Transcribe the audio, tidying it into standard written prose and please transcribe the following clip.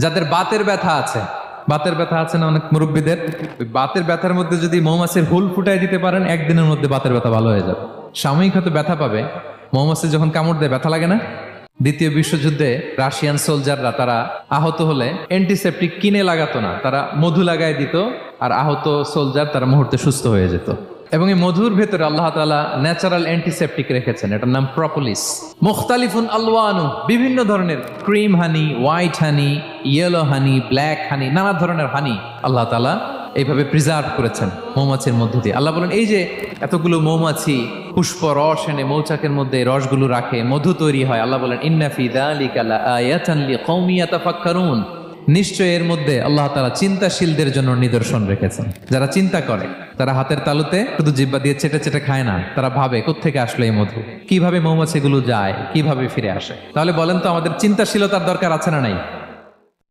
যাদের বাতের ব্যথা আছে, বাতের ব্যথা আছে না অনেক মুরব্বীদের, ওই বাতের ব্যথার মধ্যে যদি মৌমাছির হুল ফুটাই দিতে পারেন, একদিনের মধ্যে বাতের ব্যথা ভালো হয়ে যাবে। সাময়িক হয়তো ব্যথা পাবে, মৌমাছি যখন কামড় দেয় ব্যথা লাগে না? দ্বিতীয় বিশ্বযুদ্ধে রাশিয়ান সোলজাররা তারা আহত হলে অ্যান্টিসেপটিক কিনে লাগাতো না, তারা মধু লাগায় দিত, আর আহত সোলজার তারা মুহূর্তে সুস্থ হয়ে যেত। এবং এই মধুর ভেতরে আল্লাহ তাআলা ন্যাচারাল অ্যান্টিসেপটিক রেখেছেন, এটার নাম প্রপোলিস। মুখতালিফুন আলওয়ানু, বিভিন্ন ধরনের ক্রিম হানি, হোয়াইট হানি, ইয়েলো হানি, ব্ল্যাক হানি, নানা ধরনের হানি আল্লাহ তাআলা এইভাবে প্রিজার্ভ করেছেন মৌমাছির মধ্য দিয়ে। আল্লাহ বলেন এই যে এতগুলো মৌমাছি পুষ্প রস এনে মৌচাকের মধ্যে রসগুলো রাখে, মধু তৈরি হয়, আল্লাহ বলেন ইন্না ফি যালিকা লাআয়াতান লিকওমি ইয়াতাফাক্কারুন, নিশ্চয় এর মধ্যে আল্লাহ তাআলা চিন্তাশীলদের জন্য নিদর্শন রেখেছেন। যারা চিন্তা করে, তারা হাতের তালুতে শুধু জিহ্বা দিয়ে চেটে চেটে খায় না, তারা ভাবে কোত্থেকে আসলো এই মধু, কিভাবে মৌমাছিগুলো যায়, কিভাবে ফিরে আসে। তাহলে বলেন তো আমাদের চিন্তাশীলতার দরকার আছে না নাই?